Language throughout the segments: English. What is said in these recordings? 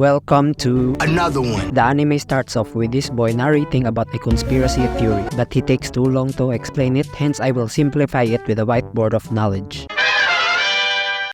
Welcome to another one. The anime starts off with this boy narrating about a conspiracy theory, but he takes too long to explain it, hence I will simplify it with a whiteboard of knowledge.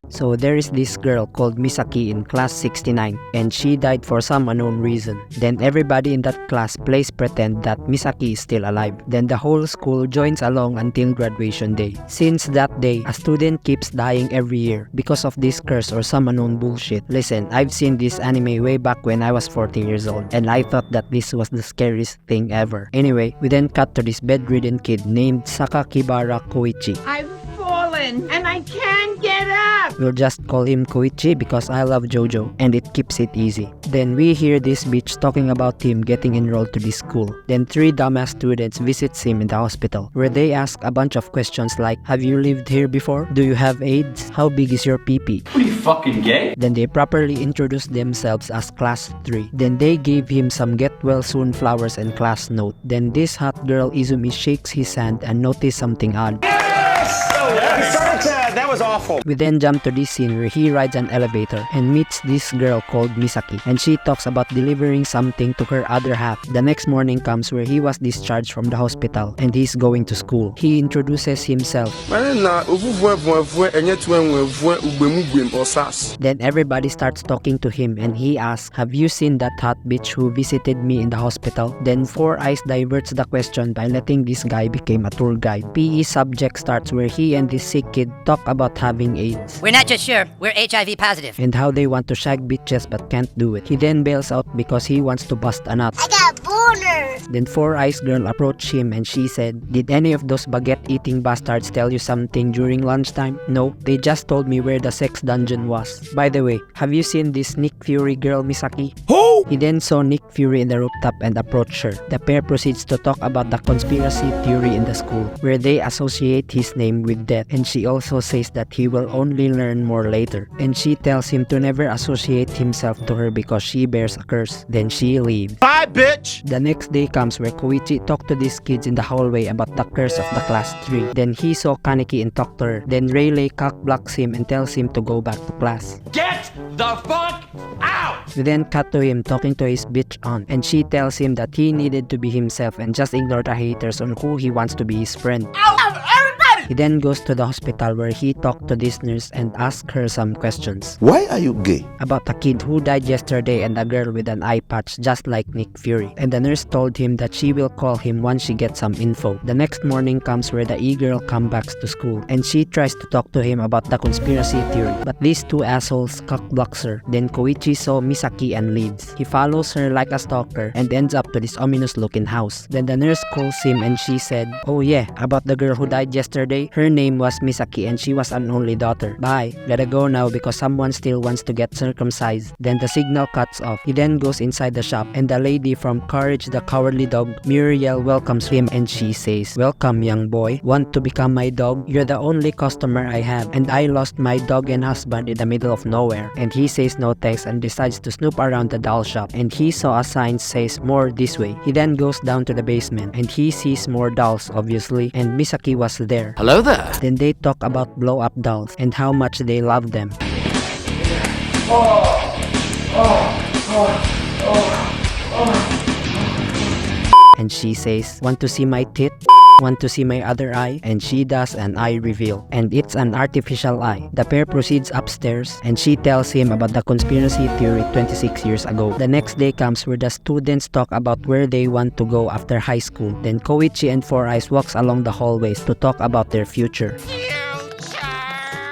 So there is this girl called Misaki in class 69 and she died for some unknown reason. Then everybody in that class plays pretend that Misaki is still alive. Then the whole school joins along until graduation day. Since that day, a student keeps dying every year because of this curse or some unknown bullshit. Listen, I've seen this anime way back when I was 14 years old and I thought that this was the scariest thing ever. Anyway, we then cut to this bedridden kid named Sakakibara Kuichi. I've fallen and I can't get up. We'll just call him Kuichi because I love JoJo and it keeps it easy. Then we hear this bitch talking about him getting enrolled to this school. Then 3 dumbass students visits him in the hospital where they ask a bunch of questions like, have you lived here before? Do you have AIDS? How big is your pee-pee? What are you, fucking gay? Then they properly introduced themselves as class 3. Then they gave him some get well soon flowers and class note. Then this hot girl Izumi shakes his hand and notices something odd. That was awful. We then jump to this scene where he rides an elevator and meets this girl called Misaki and she talks about delivering something to her other half. The next morning comes where he was discharged from the hospital and he's going to school. He introduces himself. Then everybody starts talking to him and he asks, have you seen that hot bitch who visited me in the hospital? Then 4 Eyes diverts the question by letting this guy become a tour guide. PE subject starts where he and this sick kid talk about having AIDS. We're not just sure, we're HIV positive. And how they want to shag bitches but can't do it. He then bails out because he wants to bust a nut. I got a boner! Then 4 Eyes girl approached him and she said, did any of those baguette eating bastards tell you something during lunchtime? No, they just told me where the sex dungeon was. By the way, have you seen this Nick Fury girl Misaki? Who? He then saw Nick Fury in the rooftop and approached her. The pair proceeds to talk about the conspiracy theory in the school where they associate his name with death, and she also says that he will only learn more later. And she tells him to never associate himself to her because she bears a curse. Then she leaves. Bye, bitch! The next day comes where Kuichi talked to these kids in the hallway about the curse of the class 3. Then he saw Kaneki and talked to her. Then Rayleigh cockblocks him and tells him to go back to class. Get the fuck out! We then cut to him talking to his bitch aunt and she tells him that he needed to be himself and just ignore the haters on who he wants to be his friend. He then goes to the hospital where he talked to this nurse and asked her some questions. Why are you gay? About a kid who died yesterday and a girl with an eye patch just like Nick Fury. And the nurse told him that she will call him once she gets some info. The next morning comes where the e-girl comes back to school and she tries to talk to him about the conspiracy theory. But these 2 assholes cockblocks her. Then Kuichi saw Misaki and leaves. He follows her like a stalker and ends up to this ominous looking house. Then the nurse calls him and she said, oh yeah, about the girl who died yesterday. Her name was Misaki and she was an only daughter. Bye. Gotta go now because someone still wants to get circumcised. Then the signal cuts off. He then goes inside the shop and the lady from Courage the Cowardly Dog, Muriel, welcomes him and she says, welcome young boy. Want to become my dog? You're the only customer I have and I lost my dog and husband in the middle of nowhere. And he says no thanks and decides to snoop around the doll shop and he saw a sign says more this way. He then goes down to the basement and he sees more dolls obviously and Misaki was there. Hello there. Then they talk about blow-up dolls and how much they love them. And she says, want to see my tit? Want to see my other eye? And she does an eye reveal. And it's an artificial eye. The pair proceeds upstairs and she tells him about the conspiracy theory 26 years ago. The next day comes where the students talk about where they want to go after high school. Then Koichi and 4 Eyes walks along the hallways to talk about their future.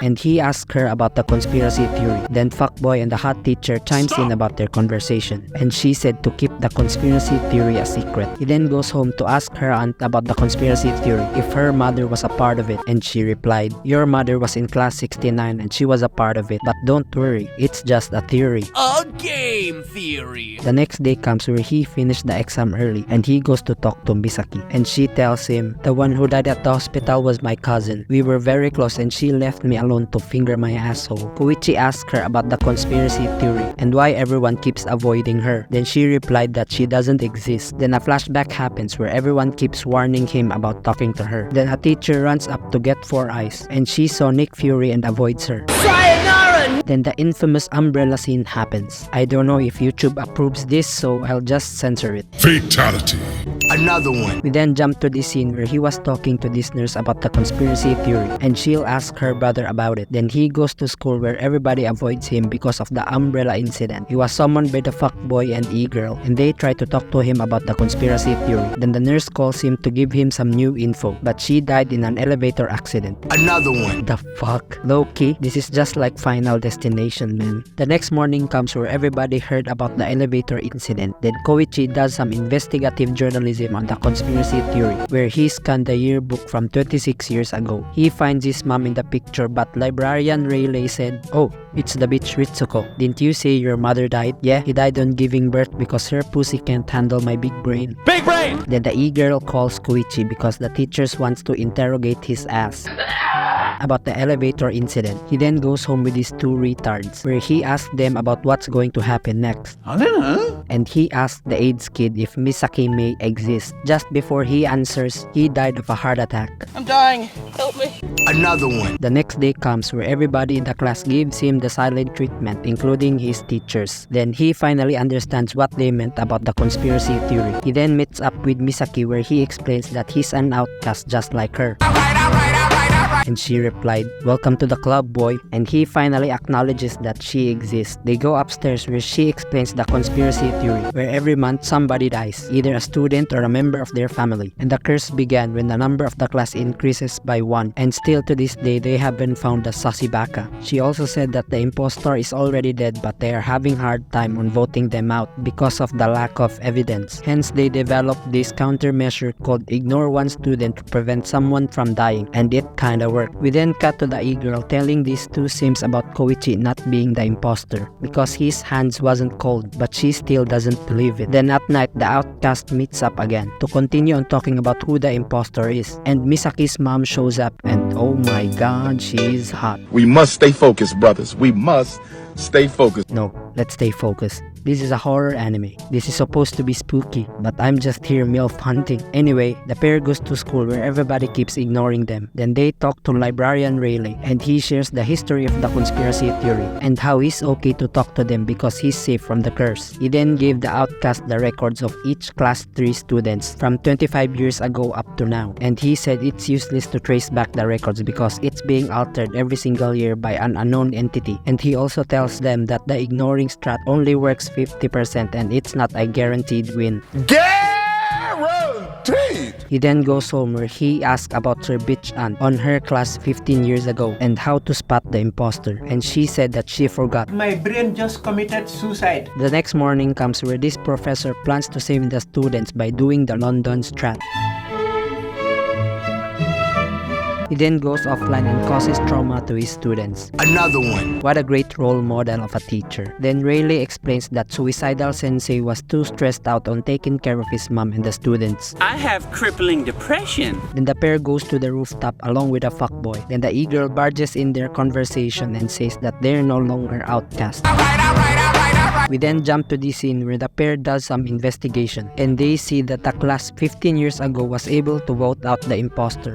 And he asks her about the conspiracy theory. Then Fuckboy and the hot teacher chimes in about their conversation. And she said to keep the conspiracy theory a secret. He then goes home to ask her aunt about the conspiracy theory if her mother was a part of it. And she replied, your mother was in class 69 and she was a part of it. But don't worry, it's just a theory. A game theory. The next day comes where he finished the exam early and he goes to talk to Misaki. And she tells him, the one who died at the hospital was my cousin. We were very close and she left me alone to finger my asshole. Kuichi asks her about the conspiracy theory and why everyone keeps avoiding her. Then she replied that she doesn't exist. Then a flashback happens where everyone keeps warning him about talking to her. Then a teacher runs up to get 4 Eyes and she saw Nick Fury and avoids her. Sayonara, Then the infamous umbrella scene happens. I don't know if YouTube approves this, so I'll just censor it. Fatality. Another one. We then jump to this scene where he was talking to this nurse about the conspiracy theory, and she'll ask her brother about it. Then he goes to school where everybody avoids him because of the umbrella incident. He was summoned by the fuckboy and e-girl, and they try to talk to him about the conspiracy theory. Then the nurse calls him to give him some new info, but she died in an elevator accident. Another one. The fuck? Low-key, this is just like Final Destination, man. The next morning comes where everybody heard about the elevator incident. Then Kuichi does some investigative journalism on the conspiracy theory, where he scanned the yearbook from 26 years ago. He finds his mom in the picture, but librarian Rayleigh said, "Oh, it's the bitch Ritsuko. Didn't you say your mother died?" "Yeah, he died on giving birth because her pussy can't handle my big brain." Big brain! Then the e-girl calls Kuichi because the teachers wants to interrogate his ass about the elevator incident. He then goes home with his two retards, where he asks them about what's going to happen next. And he asks the AIDS kid if Misaki may exist. Just before he answers, he died of a heart attack. I'm dying. Help me. Another one. The next day comes where everybody in the class gives him the silent treatment, including his teachers. Then he finally understands what they meant about the conspiracy theory. He then meets up with Misaki, where he explains that he's an outcast just like her. And she replied, "Welcome to the club, boy." And he finally acknowledges that she exists. They go upstairs where she explains the conspiracy theory, where every month somebody dies, either a student or a member of their family. And the curse began when the number of the class increases by 1. And still to this day, they haven't found the sassy baka. She also said that the impostor is already dead, but they are having hard time on voting them out because of the lack of evidence. Hence, they developed this countermeasure called ignore one student to prevent someone from dying. And it kinda work. We then cut to the e-girl telling these two Sims about Kuichi not being the imposter because his hands wasn't cold, but she still doesn't believe it. Then at night, the outcast meets up again to continue on talking about who the imposter is. And Misaki's mom shows up, and oh my god, she's hot. We must stay focused, brothers. We must stay focused. No, let's stay focused. This is a horror anime. This is supposed to be spooky, but I'm just here MILF hunting. Anyway, the pair goes to school where everybody keeps ignoring them. Then they talk to librarian Rayleigh, and he shares the history of the conspiracy theory and how he's okay to talk to them because he's safe from the curse. He then gave the outcast the records of each class 3 students from 25 years ago up to now. And he said it's useless to trace back the records because it's being altered every single year by an unknown entity. And he also tells them that the ignoring strat only works 50% and it's not a guaranteed win. Guaranteed! He then goes home where he asks about her bitch aunt on her class 15 years ago and how to spot the imposter, and she said that she forgot. My brain just committed suicide. The next morning comes where this professor plans to save the students by doing the London strat. He then goes offline and causes trauma to his students. Another one. What a great role model of a teacher. Then Rayleigh explains that suicidal sensei was too stressed out on taking care of his mom and the students. I have crippling depression. Then the pair goes to the rooftop along with a fuckboy. Then the e-girl barges in their conversation and says that they're no longer outcasts. We then jump to this scene where the pair does some investigation, and they see that the class 15 years ago was able to vote out the imposter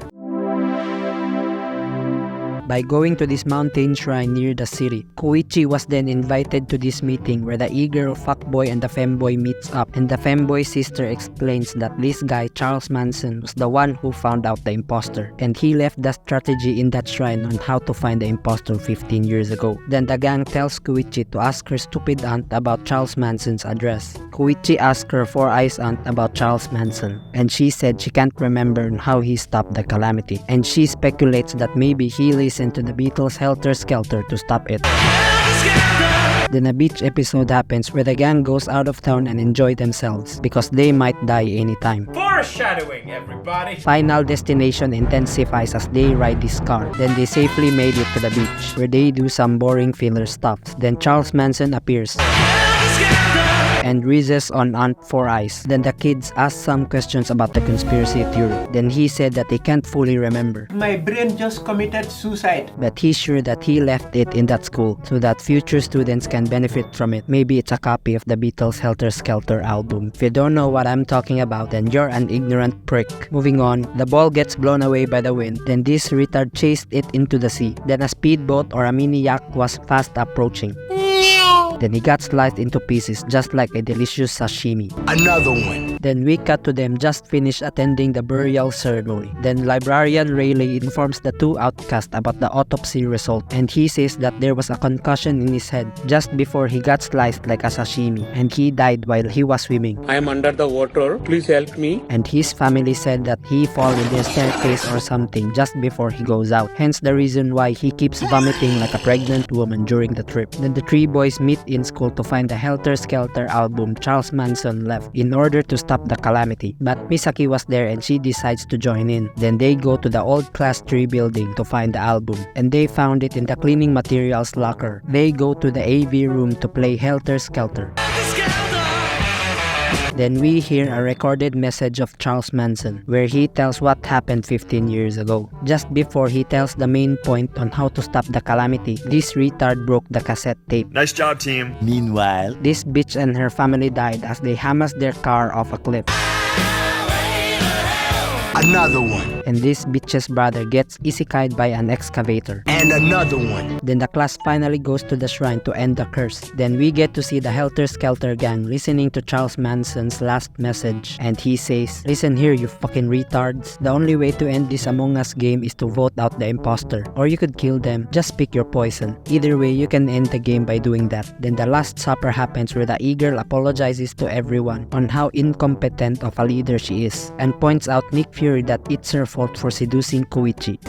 by going to this mountain shrine near the city. Kuichi was then invited to this meeting where the e-girl, fuckboy, and the femboy meets up, and the femboy's sister explains that this guy, Charles Manson, was the one who found out the imposter, and he left the strategy in that shrine on how to find the imposter 15 years ago. Then the gang tells Kuichi to ask her stupid aunt about Charles Manson's address. Kuichi asked her four-eyes aunt about Charles Manson, and she said she can't remember how he stopped the calamity, and she speculates that maybe he listened to the Beatles' Helter Skelter to stop it. Then a beach episode happens where the gang goes out of town and enjoy themselves because they might die anytime. Foreshadowing, everybody! Final destination intensifies as they ride this car. Then they safely made it to the beach where they do some boring filler stuff. Then Charles Manson appears. and reaches on Aunt Four Eyes. Then the kids ask some questions about the conspiracy theory. Then he said that they can't fully remember, My brain just committed suicide. but he's sure that he left it in that school so that future students can benefit from it. Maybe it's a copy of the Beatles' Helter Skelter album. If you don't know what I'm talking about, then you're an ignorant prick. Moving on, the ball gets blown away by the wind. Then this retard chased it into the sea. Then a speedboat or a mini yacht was fast approaching. Then he got sliced into pieces just like a delicious sashimi. Another one. Then we cut to them just finished attending the burial ceremony. Then librarian Rayleigh informs the two outcasts about the autopsy result, and he says that there was a concussion in his head just before he got sliced like a sashimi, and he died while he was swimming. I am under the water. Please help me. And his family said that he fell in the staircase or something just before he goes out. Hence the reason why he keeps vomiting like a pregnant woman during the trip. Then the three boys meet in school to find the Helter Skelter album Charles Manson left in order to stop the calamity. But Misaki was there and she decides to join in. Then they go to the old class 3 building to find the album, and they found it in the cleaning materials locker. They go to the AV room to play Helter Skelter. Then we hear a recorded message of Charles Manson where he tells what happened 15 years ago. Just before he tells the main point on how to stop the calamity, this retard broke the cassette tape. Nice job, team. Meanwhile, This bitch and her family died as they hamas their car off a cliff. Another one. And this bitch's brother gets isekai'd by an excavator. And another one. Then the class finally goes to the shrine to end the curse. Then we get to see the Helter Skelter gang listening to Charles Manson's last message. And he says, "Listen here, you fucking retards. The only way to end this Among Us game is to vote out the imposter. Or you could kill them. Just pick your poison. Either way, you can end the game by doing that." Then the last supper happens where the e-girl apologizes to everyone on how incompetent of a leader she is, and points out Nick Fury that it's her fault for seducing Kuichi.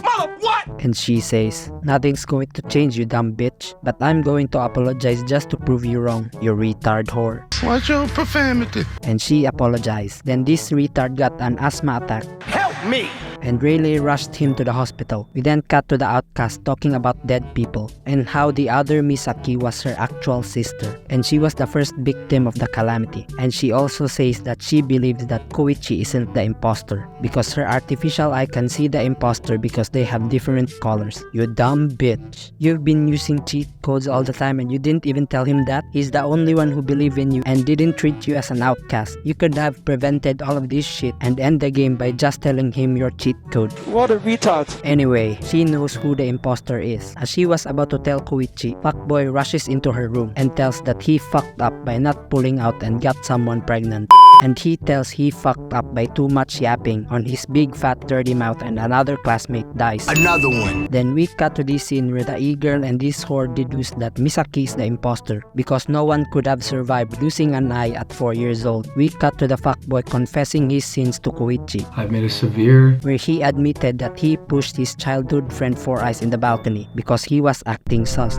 And she says, "Nothing's going to change, you dumb bitch, but I'm going to apologize just to prove you wrong, you retard whore." Watch your profanity. And she apologized. Then this retard got an asthma attack. Help me! And Rayleigh rushed him to the hospital. We then cut to the outcast talking about dead people and how the other Misaki was her actual sister, and she was the first victim of the calamity. And she also says that she believes that Kuichi isn't the imposter because her artificial eye can see the imposter because they have different colors. You dumb bitch. You've been using cheat codes all the time and you didn't even tell him that? He's the only one who believed in you and didn't treat you as an outcast. You could have prevented all of this shit and end the game by just telling him your cheat code. What a retard. Anyway, she knows who the imposter is. As she was about to tell Kuichi, fuckboy rushes into her room and tells that he fucked up by not pulling out and got someone pregnant. And he tells he fucked up by too much yapping on his big fat dirty mouth, and another classmate dies. Another one. Then we cut to this scene where the e-girl and this whore deduce that Misaki is the imposter because no one could have survived losing an eye at 4 years old. We cut to the fuckboy confessing his sins to Kuichi, I've made a severe where he admitted that he pushed his childhood friend Four Eyes in the balcony because he was acting sus.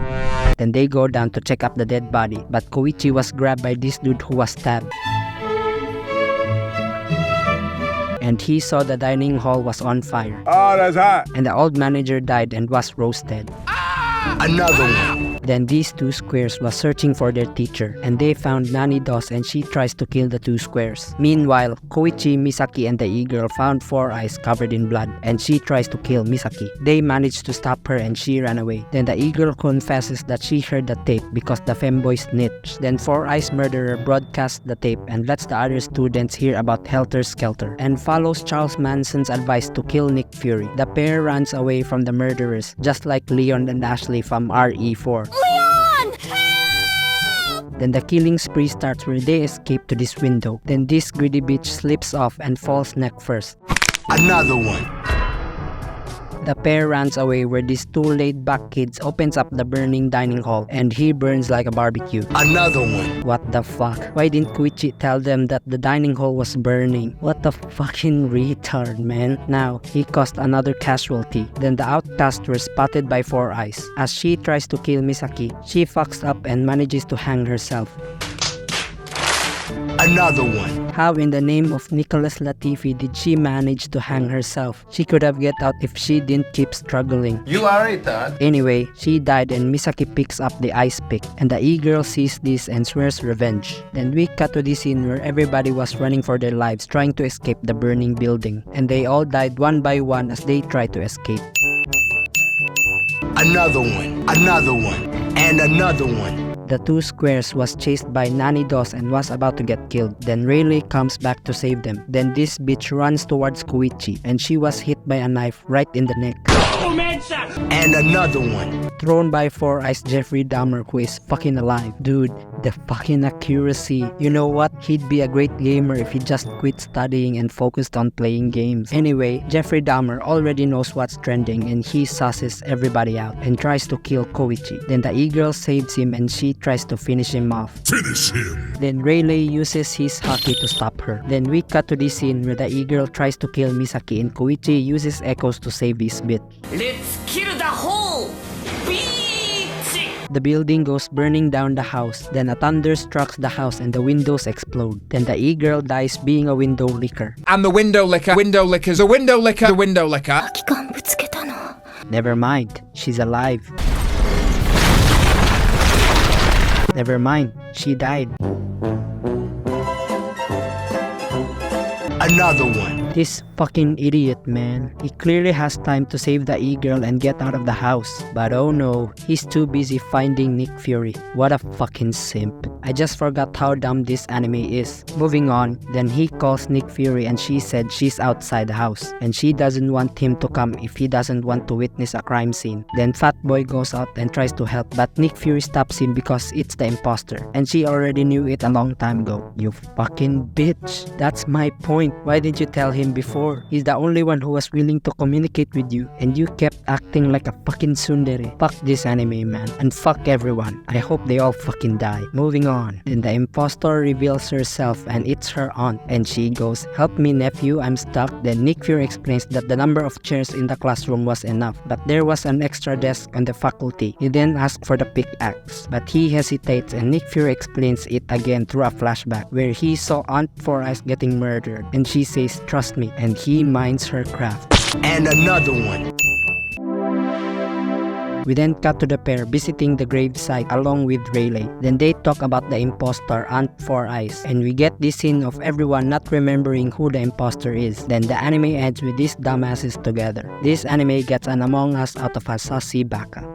Then they go down to check up the dead body, but Kuichi was grabbed by this dude who was stabbed. And he saw the dining hall was on fire. Oh, that's hot. And the old manager died and was roasted. Another one. Then these two squares was searching for their teacher, and they found Nani Dos and she tries to kill the two squares. Meanwhile, Kuichi, Misaki, and the e-girl found Four Eyes covered in blood, and she tries to kill Misaki. They managed to stop her and she ran away. Then the e-girl confesses that she heard the tape because the femboy snitched. Then Four Eyes murderer broadcasts the tape and lets the other students hear about Helter Skelter, and follows Charles Manson's advice to kill Nick Fury. The pair runs away from the murderers, just like Leon and Ashley from RE4. Leon! Help! Then the killing spree starts where they escape to this window. Then this greedy bitch slips off and falls neck first. Another one. The pair runs away where these two laid-back kids opens up the burning dining hall and he burns like a barbecue. Another one. What the fuck? Why didn't Kuichi tell them that the dining hall was burning? What the fucking retard, man. Now, he caused another casualty. Then the outcasts were spotted by Four Eyes. As she tries to kill Misaki, she fucks up and manages to hang herself. Another one. How in the name of Nicholas Latifi did she manage to hang herself? She could have get out if she didn't keep struggling. You are it, Dad. Anyway, she died and Misaki picks up the ice pick and the e-girl sees this and swears revenge. Then we cut to the scene where everybody was running for their lives trying to escape the burning building and they all died one by one as they tried to escape. Another one. Another one. And another one. The two squares was chased by Nani Dos and was about to get killed. Then Rayleigh comes back to save them. Then this bitch runs towards Kuichi and she was hit by a knife right in the neck. And another one. Thrown by 4 Eyes Jeffrey Dahmer who is fucking alive. Dude, the fucking accuracy. You know what? He'd be a great gamer if he just quit studying and focused on playing games. Anyway, Jeffrey Dahmer already knows what's trending and he susses everybody out and tries to kill Koichi. Then the e-girl saves him and she tries to finish him off. Finish him. Then Rayleigh uses his hockey to stop her. Then we cut to this scene where the e-girl tries to kill Misaki and Kuichi uses echoes to save his bitch. Let's kill the whole beach! The building goes burning down the house. Then a thunder strikes the house and the windows explode. Then the e-girl dies being a window licker. And the window licker's a window licker, the window licker. Never mind, she's alive. Never mind, she died. Another one. This fucking idiot, man. He clearly has time to save the e-girl and get out of the house. But oh no, he's too busy finding Nick Fury. What a fucking simp. I just forgot how dumb this anime is. Moving on, then he calls Nick Fury and she said she's outside the house. And she doesn't want him to come if he doesn't want to witness a crime scene. Then Fat Boy goes out and tries to help but Nick Fury stops him because it's the imposter. And she already knew it a long time ago. You fucking bitch. That's my point. Why didn't you tell him before? He's the only one who was willing to communicate with you and you kept acting like a fucking tsundere. Fuck this anime, man. And fuck everyone. I hope they all fucking die. Moving on. Then the imposter reveals herself and it's her aunt. And she goes, "Help me nephew, I'm stuck." Then Nick Fury explains that the number of chairs in the classroom was enough. But there was an extra desk on the faculty. He then asks for the pickaxe. But he hesitates and Nick Fury explains it again through a flashback where he saw Aunt Four Eyes getting murdered. And she says, "Trust me," and he minds her craft. And another one. We then cut to the pair visiting the gravesite along with Rayleigh. Then they talk about the imposter, Aunt Four Eyes. And we get this scene of everyone not remembering who the imposter is. Then the anime ends with these dumbasses together. This anime gets an Among Us out of a sassy baka.